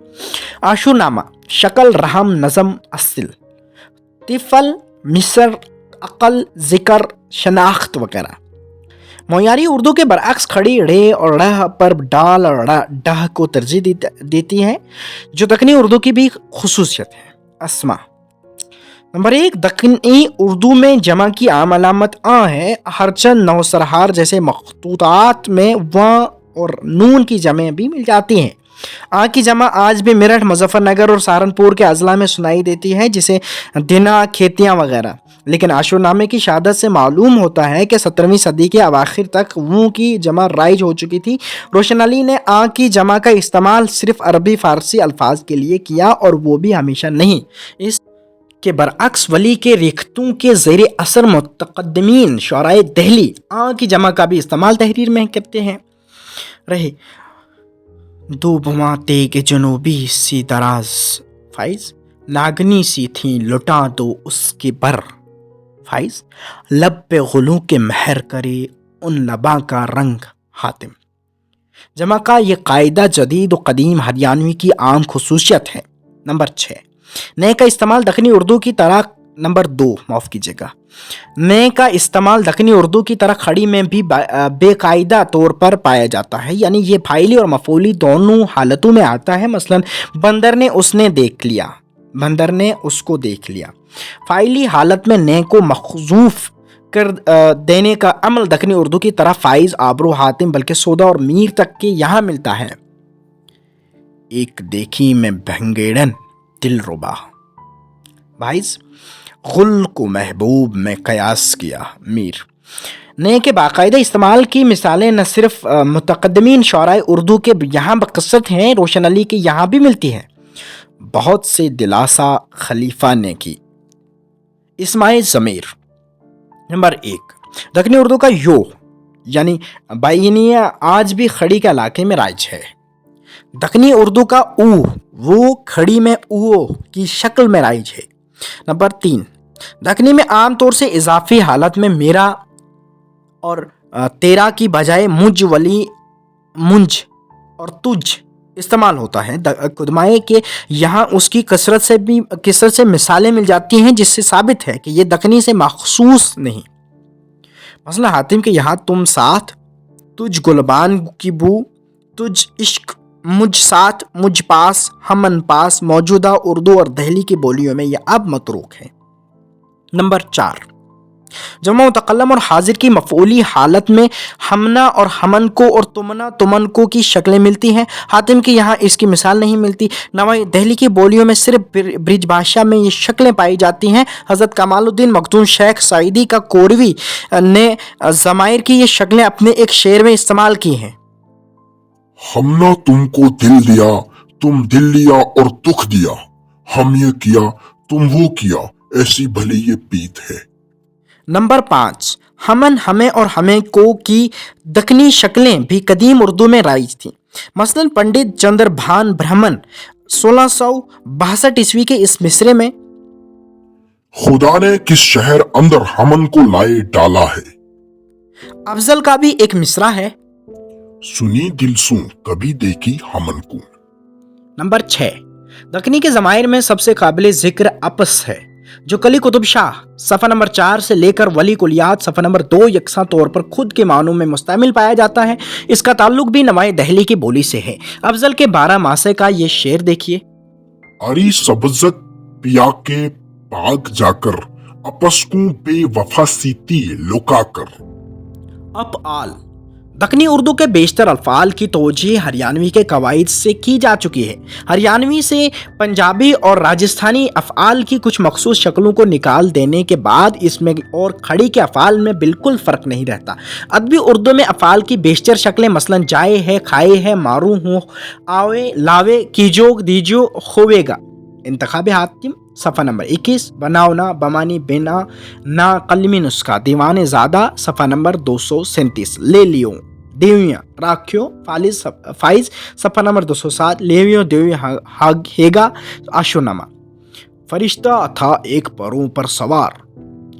आशूरनामा शक्ल, रहम, नज़म, असल, तिफल, मिसर, अक़ल, ज़िक्र, शनाख्त वगैरह। معیاری اردو کے برعکس کھڑی ڑ اور ڑ پر ڈال اور ڈہ کو ترجیح دیتی ہے، جو دکنی اردو کی بھی خصوصیت ہے۔ اسما نمبر 1، دکنی اردو میں جمع کی عام علامت آ ہے، ہرچند نوسرہار جیسے مخطوطات میں و اور نون کی جمع بھی مل جاتی ہیں۔ آ کی جمع آج بھی میرٹھ، مظفر نگر اور سہارنپور کے اضلاع میں سنائی دیتی ہے، جسے دنا، کھیتیاں وغیرہ، لیکن عاشور نامے کی شہادت سے معلوم ہوتا ہے کہ 17ویں صدی کے اواخر تک و کی جمع رائج ہو چکی تھی۔ روشن علی نے آ کی جمع کا استعمال صرف عربی فارسی الفاظ کے لیے کیا، اور وہ بھی ہمیشہ نہیں۔ اس کے برعکس ولی کے ریختوں کے زیر اثر متقدمین شعرائے دہلی آ کی جمع کا بھی استعمال تحریر میں کرتے ہیں رہے۔ دو بما تیگ جنوبی سی دراز فائز، ناگنی سی تھیں لٹا دو اس کے بر فائز، لب پہ غلوں کے مہر کرے ان لباں کا رنگ حاتم۔ جمع کا یہ قاعدہ جدید و قدیم ہریانوی کی عام خصوصیت ہے۔ نمبر 6، نئے کا استعمال دکنی اردو کی طرح نمبر 2 معاف کیجیے گا، نئے کا استعمال دکنی اردو کی طرح کھڑی میں بھی بے قاعدہ طور پر پایا جاتا ہے، یعنی یہ فاعلی اور مفعولی دونوں حالتوں میں آتا ہے۔ مثلا بندر نے اس نے دیکھ لیا، بندر نے اس کو دیکھ لیا۔ فاعلی حالت میں نئے کو محذوف کر دینے کا عمل دکنی اردو کی طرح فائز، آبرو، حاتم بلکہ سودا اور میر تک کے یہاں ملتا ہے۔ ایک دیکھی میں بھنگیڑن دل ربا بھائیز، غل کو محبوب میں قیاس کیا میر۔ نئے کے باقاعدہ استعمال کی مثالیں نہ صرف متقدمین شعرائے اردو کے یہاں بکثرت ہیں، روشن علی کے یہاں بھی ملتی ہیں۔ بہت سے دلاسا خلیفہ نے کی۔ اسماء ضمیر نمبر 1، دکنی اردو کا یو یعنی بائینیہ آج بھی کھڑی کے علاقے میں رائج ہے۔ دکنی اردو کا او وہ کھڑی میں او کی شکل میں رائج ہے۔ نمبر 3، دکنی میں عام طور سے اضافی حالت میں میرا اور تیرا کی بجائے مجھ، ولی، منج اور تجھ استعمال ہوتا ہے۔ قدمائے کے یہاں اس کی کثرت سے مثالیں مل جاتی ہیں، جس سے ثابت ہے کہ یہ دکنی سے مخصوص نہیں۔ مثلا حاتم کے یہاں تم ساتھ، تجھ گلبان کی بو، تجھ عشق، مجھ ساتھ، مجھ پاس، ہمن پاس موجودہ اردو اور دہلی کی بولیوں میں یہ اب متروک ہے۔ نمبر 4، جمع متکلم اور حاضر کی مفعولی حالت میں ہمنا اور ہمن کو اور تمنا تمن کو کی شکلیں ملتی ہیں۔ حاتم کے یہاں اس کی مثال نہیں ملتی۔ نوائی دہلی کی بولیوں میں صرف برج بھاشا میں یہ شکلیں پائی جاتی ہیں۔ حضرت کمال الدین مخدوم شیخ سعیدی کا کوروی نے ضمائر کی یہ شکلیں اپنے ایک شعر میں استعمال کی ہیں۔ ہم نے تم کو دل دیا، تم دل لیا اور دکھ دیا، ہم یہ کیا تم وہ کیا، ایسی بھلی یہ پیت ہے۔ نمبر 5، ہمن، ہمیں اور ہمیں کو کی دکنی شکلیں بھی قدیم اردو میں رائج تھیں۔ مثلا پنڈت چندر بھان برہمن 1662 عیسوی کے اس مصرے میں خدا نے کس شہر اندر ہمن کو لائے ڈالا ہے۔ افضل کا بھی ایک مصرع ہے، سنی دل سوں کبھی دیکھی ہمن کو۔ نمبر 6، دکنی کے ضمائر میں سب سے قابل ذکر اپس ہے، جو کلی قطب شاہ صفحہ نمبر 4 سے لے کر ولی کلیات صفحہ نمبر 2 یکساں طور پر خود کے معنوں میں مستعمل پایا جاتا ہے۔ اس کا تعلق بھی نوائی دہلی کی بولی سے ہے۔ افضل کے 12 ماسے کا یہ شعر دیکھیے۔ اری سبزت پیا کے پاک جا کر، اپس کو بے وفا سیتی لکا کر۔ اپ آل دکنی اردو کے بیشتر الفاظ کی توجہ ہریانوی کے قواعد سے کی جا چکی ہے۔ ہریانوی سے پنجابی اور راجستھانی افعال کی کچھ مخصوص شکلوں کو نکال دینے کے بعد اس میں اور کھڑی کے افعال میں بالکل فرق نہیں رہتا۔ ادبی اردو میں افعال کی بیشتر شکلیں مثلا جائے ہے، کھائے ہے، مارو ہوں، آوے، لاوے، کیجو، دیجو، خوے گا۔ انتخاب حاتم صفحہ نمبر 21، بناؤنا، بمانی، بنا، نا، قلمی نسخہ دیوان زادہ صفحہ نمبر 237، لے لیوں، دیویاں، راکھیو، فائز صفحہ نمبر 207، لیویوں، دیویاں، ہیگا، عاشورنامہ۔ فرشتہ تھا ایک پروں پر سوار،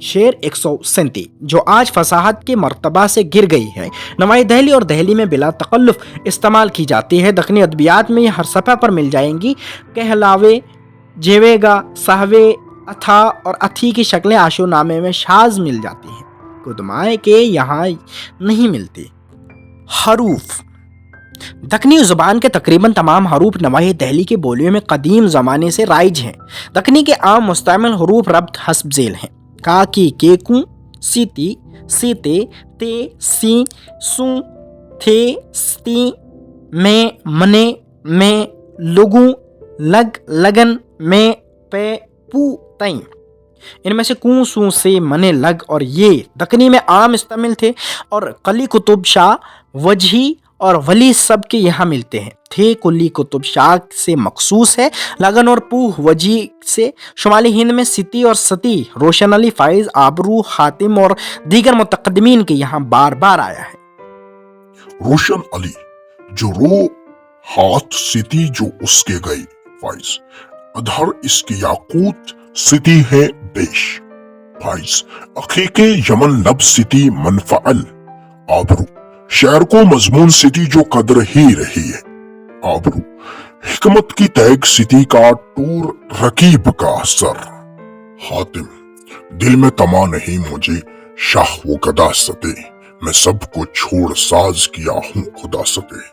شعر 137، جو آج فصاحت کے مرتبہ سے گر گئی ہے، نوائی دہلی اور دہلی میں بلا تکلف استعمال کی جاتی ہے۔ دکنی ادبیات میں یہ ہر صفحہ پر مل جائیں گی۔ کہلاوے، جیوے گا، سہوے، اتھا اور اتھی کی شکلیں عاشورنامے میں شاذ مل جاتی ہیں۔ कुदमाए के यहाँ नहीं मिलती। हरूफ। दक्कनी ज़ुबान के तकरीबन तमाम हरूफ नवाही दहली की बोलियों में कदीम ज़माने से राइज हैं। दक्कनी के आम मुस्तमिल हरूफ रब्त हस्ब झेल हैं। का की केकू, सीती, सीते, ते, सी, सू, थे, स्ती, में, मने, में, लुगू, लग, लगन, में, पे, पू, तई। इनमें से कू, सू, से, मने, लग और ये दक्कनी में आम इस्तेमाल थे और कली कुतुब शाह, वजही और वली सब के यहाँ मिलते हैं। थे कुली कुतुब शाह से मखसूस है। लगन और पूह वजी से। शुमाली हिंद में सिती और सती रोशन अली, फाइज, आबरू, हातिम और दीगर मुतकदमीन के यहाँ बार बार आया है। रोशन अली जो रो हाथ, सिती जो उसके गई, फाइज, अधर इसकी याकूत, सिती है बेश, फाइज, अकीके यमन लब, सिती मनफअल, आबरू, शहर को मजमून, सिती जो कदर ही रही है, आबरू, हिकमत की तैग, सिती का टूर, रकीब का सर, हातिम, दिल में तमा नहीं मुझे शाह वो गदा सते, मैं सबको छोड़ साज किया हूं खुदा सते।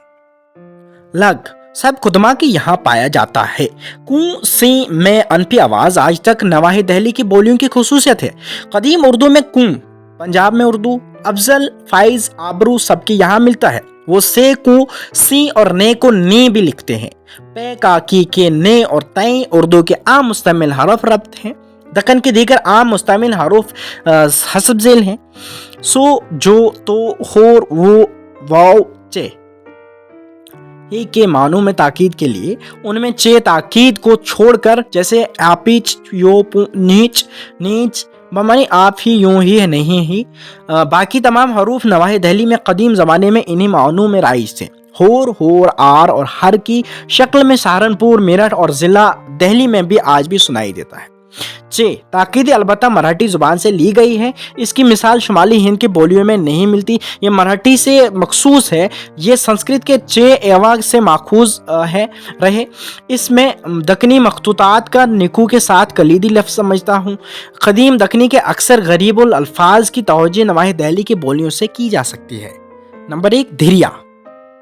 लग सब खुदमा के यहाँ पाया जाता है। कू, सी, में अनपी आवाज आज तक नवाही दहली की बोलियों की खुसूसियत है। कदीम उर्दू में कू, पंजाब में उर्दू, अफजल, फाइज, आबरू सबके यहाँ मिलता है। वो से को, सी और ने को ने भी लिखते हैं। पे, का, की, के, ने और तय उर्दू के आम मुस्तमिल हरफ रब्त हैं। दक्कन के दीगर आम मुस्तमिल हरूफ हस्ब झेल हैं। सो, जो, तो, होर, वो, वाव, चे। ही के मानों में ताकीद के लिए उनमें चे ताकीद को छोड़कर, जैसे आपीच, यो, नीच, नीच, बमानी आप ही, यूं ही है, नहीं ही, बाकी तमाम हरूफ नवाही दहली में कदीम ज़माने में इन्हीं मानों में राइज थे। होर, होर, आर और हर की शक्ल में सहारनपुर, मेरठ और ज़िला दहली में भी आज भी सुनाई देता है। चे ताकीद अलबत्ता मराठी जुबान से ली गई है। इसकी मिसाल शुमाली हिंद की बोलियों में नहीं मिलती। ये मराठी से मखसूस है। ये संस्कृत के चे एवाग से माखूज है रहे। इसमें दक्कनी मखतूतात का निकू के साथ कलीदी लफ्ज़ समझता हूँ। कदीम दक्कनी के अक्सर गरीबुल अल्फाज की तवज्जो नवाही दहली की बोलियों से की जा सकती है। नंबर 1 धीरिया।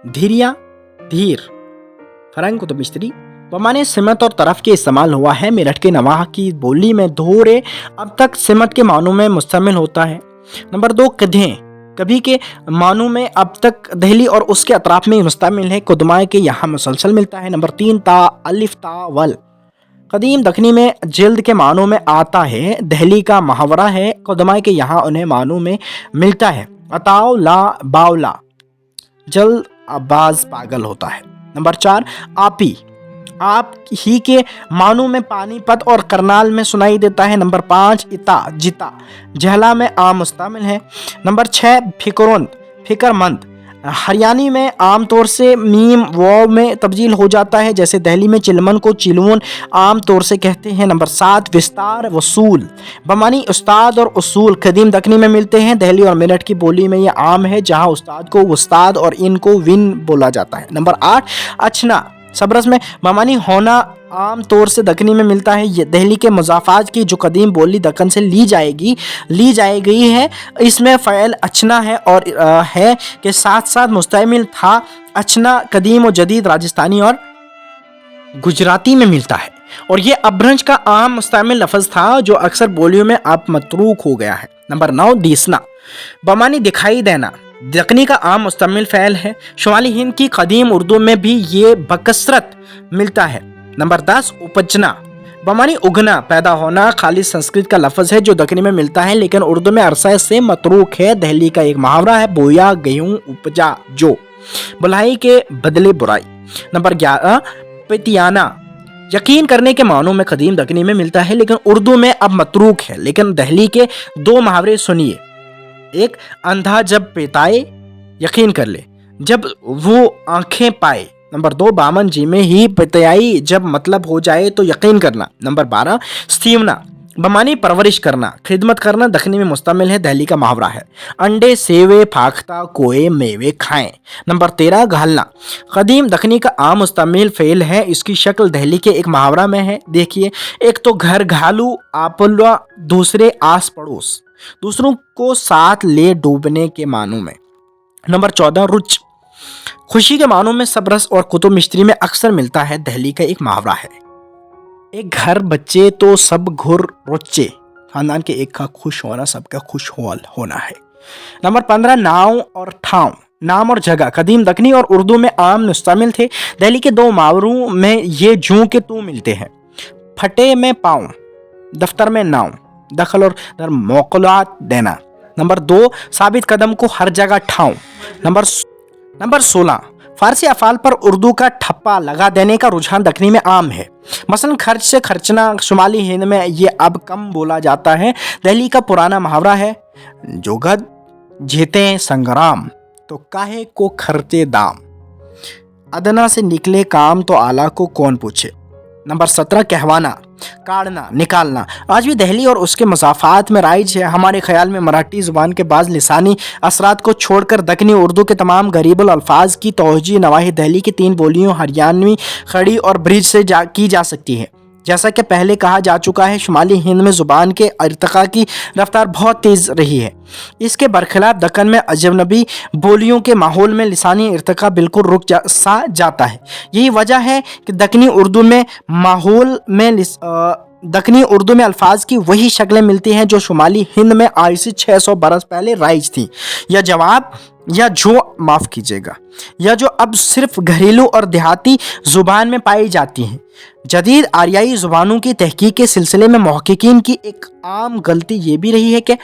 धीरिया, धीर, फरंग कुतुब मिस्त्री बमाने सिमत और तरफ के इस्तेमाल हुआ है। मेरठ के नवाह की बोली में धोरे अब तक सिमत के मानों में मुस्तमिल होता है। नंबर 2 कधें, कभी के मानों में अब तक दहली और उसके अतराफ में मुस्तमिल है। कुदमाए के यहाँ मुसलसल मिलता है। नंबर 3 ता, अलिफ, ता, वल, कदीम दक्कनी में जल्द के मानों में आता है। दहली का मुहावरा है। कुदमाए के यहाँ उन्हें मानों में मिलता है। अताओ, ला, बावला, जल्द आबाज पागल होता है। नंबर 4 आपी, आप ही के मानों में पानीपत और करनाल में सुनाई देता है। नंबर 5 इता, जिता, जहला में आम मुस्तमिल है। नंबर 6 फिक्रुंद, फिक्रमंद, हरियाणी में आम तौर से मीम वाव में तब्दील हो जाता है। जैसे दहली में चिलमन को चिलवन आम तौर से कहते हैं। नंबर 7 विस्तार, वसूल, बमानी उस्ताद और उसूल कदीम दक्कनी में मिलते हैं। दहली और मेरठ की बोली में यह आम है, जहाँ उस्ताद को उस्ताद और इनको विन बोला जाता है। नंबर 8 अचना, सबरस में बमानी होना आम तौर से दक्कनी में मिलता है। ये दहली के मुजाफात की जो कदीम बोली दक्कन से ली जाएगी है। इसमें फ़ैल अचना है और है के साथ साथ मुस्तमिल था। अचना कदीम और जदीद राजस्थानी और गुजराती में मिलता है और ये अभ्रंश का आम मुस्तमिल लफ्ज़ था जो अक्सर बोलियों में अब मतरूक हो गया है। नंबर 9 दीसना, बमानी दिखाई देना, दक्कनी का आम मुस्तमिल फ़ैल है। शुमाली हिंद की कदीम उर्दू में भी ये बकसरत मिलता है। नंबर 10 उपजना, बमानी उगना, पैदा होना, खालिस संस्कृत का लफ्ज़ है जो दक्कनी में मिलता है लेकिन उर्दू में अरसा से मतरूक है। दहली का एक मुहावरा है, बोया गेहूं उपजा जो, भलाई के बदले बुराई। नंबर 11 पितियाना, यकीन करने के मानों में कदीम दक्कनी में मिलता है लेकिन उर्दू में अब मतरूक है। लेकिन दहली के 2 मुहावरे सुनिए। एक, अंधा जब पेताए यकीन कर ले जब वो आंखें पाए। नंबर 2 बामन जी में ही पितयाई जब मतलब हो जाए तो यकीन करना। नंबर 12 स्तीवना, बमानी परवरिश करना, खिदमत करना दखनी में मुस्तमिल है, दहली का मुहावरा है। अंडे सेवे फाख्ता कोए मेवे खाएं। नंबर 13 घालना, कदीम दखनी का आम मुस्तमिल फेल है, इसकी शक्ल दहली के एक मुहावरा में है। देखिए, एक तो घर घालू आपला, दूसरे आस पड़ोस, दूसरों को साथ ले डूबने के मानों में। नंबर 14 रुच, खुशी के मानों में सब रस और कुतुब मिस्त्री में अक्सर मिलता है, दहली का एक मुहावरा है। एक घर बच्चे तो सब घुर रुच्चे, खानदान के एक का खुश होना सबका खुश होना है। नंबर 15 नाव और ठाव, नाम और जगह कदीम दखनी और उर्दू में आम मुस्तमिल थे। दिल्ली के दो मुहावरों में ये जूं के तू मिलते हैं। फटे में पाँव, दफ्तर में नाव, दखल और दर मौकुलात देना। नंबर 2 साबित कदम को हर जगह ठाव। नंबर 16 फारसी अफ़ाल पर उर्दू का ठप्पा लगा देने का रुझान दखनी में आम है। मसलन खर्च से खर्चना शुमाली हिंद में ये अब कम बोला जाता है। दिल्ली का पुराना मुहावरा है, जोगद जीते संग्राम तो काहे को खर्चे दाम, अदना से निकले काम तो आला को कौन पूछे। नंबर 17 कहवाना, काढ़ना, निकालना आज भी दहली और उसके मसाफात में राइज है। हमारे ख्याल में मराठी ज़ुबान के बाद लिसानी असरात को छोड़कर दक्कनी उर्दू के तमाम गरीबुल अल्फाज की तौजीह नवाही दहली की 3 बोलियों हरियाणवी, खड़ी और ब्रिज से की जा सकती है। जैसा कि पहले कहा जा चुका है, शुमाली हिंद में ज़ुबान के इर्तिका की रफ्तार बहुत तेज़ रही है। इसके बरखिलाफ दक्कन में अजनबी बोलियों के माहौल में लिसानी इर्तिका बिल्कुल रुक जाता है। यही वजह है कि दक्कनी उर्दू में माहौल में दक्कनी उर्दू में अल्फाज की वही शक्लें मिलती हैं जो शुमाली हिंद में आज से 600 बरस पहले राइज थी, या जवाब या जो माफ़ कीजिएगा, या जो अब सिर्फ घरेलू और देहाती ज़ुबान में पाई जाती हैं। जदीद आरियाई ज़ुबानों की तहकीक के सिलसिले में मुहक्किकीन की एक आम गलती ये भी रही है कि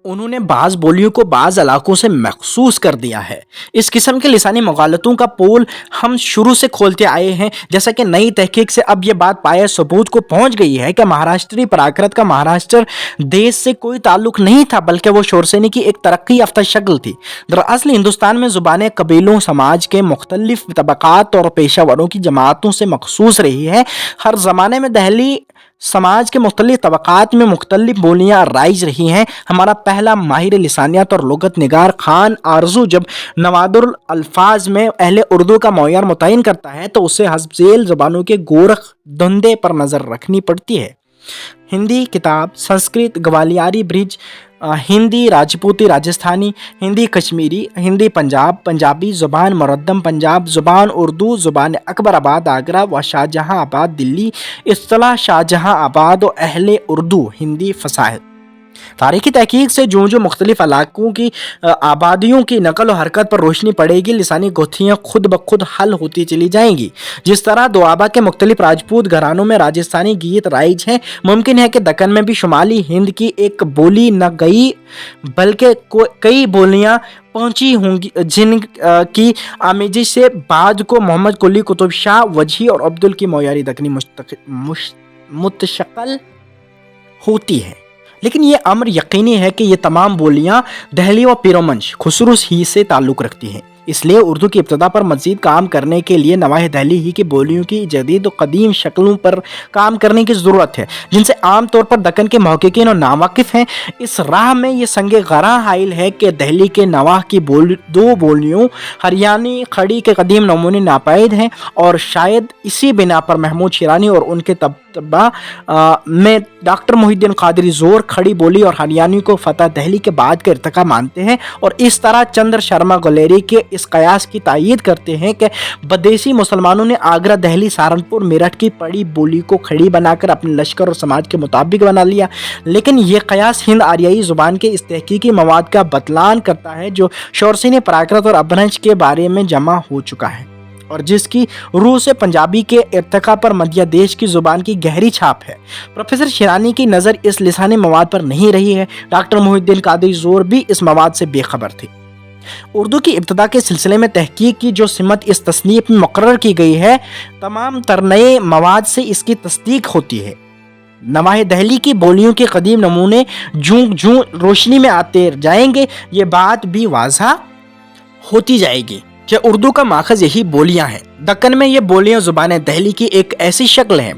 उन्होंने बाज़ बोलियों को बाज़ इलाकों से मखसूस कर दिया है। इस किस्म के लिसानी मुगालतों का पोल हम शुरू से खोलते आए हैं, जैसा कि नई तहकीक से अब यह बात पाया सबूत को पहुंच गई है कि महाराष्ट्री प्राकृत का महाराष्ट्र देश से कोई ताल्लुक नहीं था, बल्कि वो शोरसेनी की एक तरक्की याफ्ता शक्ल थी। दरअसल हिंदुस्तान में ज़ुबानें कबीलों, समाज के मुख्तलिफ तबक़ात और पेशावरों की जमातों से मखसूस रही है। हर ज़माने में दहली समाज के मुख्तलिफ तबक़ात में मुख्तलिफ बोलियाँ राइज रही हैं। हमारा पहला माहिर लिसानियत और लुगत निगार खान आरजू जब नवादुल अल्फाज में अहले उर्दू का मौयार मुतय्यन करता है तो उसे हस्ब-ज़ेल ज़बानों के गोरख धंधे पर नज़र रखनी पड़ती है। हिंदी किताब, संस्कृत ग्वालियारी ब्रिज, हिंदी राजपूती राजस्थानी, हिंदी कश्मीरी, हिंदी पंजाब, पंजाबी ज़ुबान मुरद्दम पंजाब, ज़ुबान उर्दू, ज़ुबान अकबराबाद आगरा व शाहजहांआबाद दिल्ली, इस्तिलाह शाहजहांआबाद व अहले उर्दू हिंदी फ़साहत। तारीख़ी तहकीक से जो मुख्तलिफ इलाकों की आबादियों की नकल व हरकत पर रोशनी पड़ेगी, लिसानी गोथियाँ खुद ब खुद हल होती चली जाएंगी। जिस तरह दोआबा के मुख्तलिफ राजपूत घरानों में राजस्थानी गीत राइज हैं, मुमकिन है कि दक्कन में भी शुमाली हिंद की एक बोली न गई बल्कि कई बोलियाँ पहुँची होंगी, जिन की आमेजिश से बाद को मोहम्मद कुली, कुतुब शाह, वजी और अब्दुल की मौयारी दक्कनी मुतशक्ल होती है। लेकिन ये अमर यकीनी है कि ये तमाम बोलियाँ दहली व पीरोमंश खुसरू ही से ताल्लुक़ रखती हैं। इसलिए उर्दू की इब्तिदा पर मज़ीद काम करने के लिए नवाह दहली ही की बोलियों की जदीद व कदीम शक्लों पर काम करने की ज़रूरत है, जिनसे आम तौर पर दक्कन के मुहक्किकीन और नावाकिफ़ हैं। इस राह में ये संगे गरा हाइल है कि दहली के नवाह की दो बोलियों हरियाणी खड़ी के कदीम नमूने नापायद हैं, और शायद इसी बिना पर महमूद शिरानी और उनके तबा में डॉक्टर मोहिउद्दीन कादरी ज़ोर खड़ी बोली और हरियाणी को फ़तह दहली के बाद का इर्तिका मानते हैं, और इस तरह चंद्र शर्मा गलेरी के इस कयास की तायीद करते हैं कि बदेसी मुसलमानों ने आगरा, दहली, सहारनपुर, मेरठ की पड़ी बोली को खड़ी बनाकर अपने लश्कर और समाज के मुताबिक बना लिया। लेकिन यह कयास हिंद आरियाई ज़ुबान के इस तहकीकी मवाद का बतलान करता है जो शोरसेनी, प्राकृत और अभ्रंश के बारे में जमा हो चुका है, और जिसकी रूह से पंजाबी के इर्तिका पर मध्य देश की ज़ुबान की गहरी छाप है। प्रोफेसर शिरानी की नज़र इस लिसानी मवाद पर नहीं रही है। डॉक्टर मोहिउद्दीन कादरी ज़ोर भी इस मवाद से बेखबर थे। उर्दू की इब्तिदा के सिलसिले में तहकीक की जो सिमत इस तसनीफ में मुकर्रर की गई है, तमाम तर नए मवाद से इसकी तस्दीक होती है। नवाह दहली की बोलियों के कदीम नमूने जूं रोशनी में आते जाएंगे, ये बात भी वाज़ा होती जाएगी कि उर्दू का माखज़ यही बोलियां हैं। दक्कन में ये बोलियां ज़ुबान दहली की एक ऐसी शक्ल हैं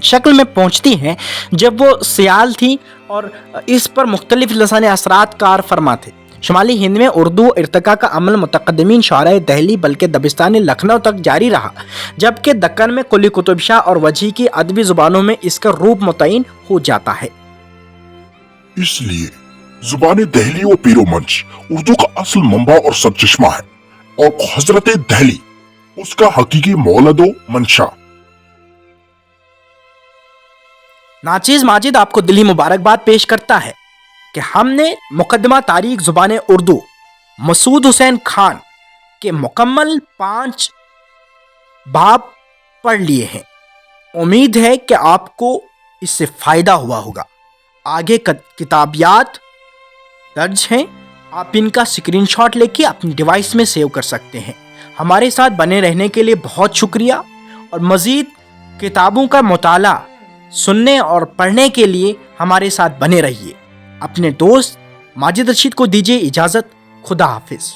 शक्ल में पहुंचती हैं जब वो सियाल थी और इस पर मुख्तलिफ लसाने असरात कार फरमा थे। शुमाली हिंद में उर्दू इर्तिका का अमल मुतक़द्दिमीन शुअराए दहली बल्कि दबिस्तानी लखनऊ तक जारी रहा, जबकि दक्कन में कुली कुतुब शाह और वजी की अदबी ज़ुबानों में इसका रूप मुतय्यन हो जाता है। इसलिए जुबान दहली व पीरोमंच उर्दू का असल मंबा और सरचश्मा है और हजरत दहली उसका हकीकी मौलदो मंशा। नाचीज़ माजिद आपको दिली मुबारकबाद पेश करता है कि हमने मुकदमा तारीख ज़ुबान उर्दू मसूद हुसैन खान के मुकम्मल 5 बाब पढ़ लिए हैं। उम्मीद है कि आपको इससे फ़ायदा हुआ होगा। आगे किताबियात दर्ज हैं, आप इनका स्क्रीनशॉट लेके अपनी डिवाइस में सेव कर सकते हैं। हमारे साथ बने रहने के लिए बहुत शुक्रिया और मज़ीद किताबों का मुताला सुनने और पढ़ने के लिए हमारे साथ बने रहिए। अपने दोस्त माजिद रशीद को दीजिए इजाज़त। खुदा हाफिज़।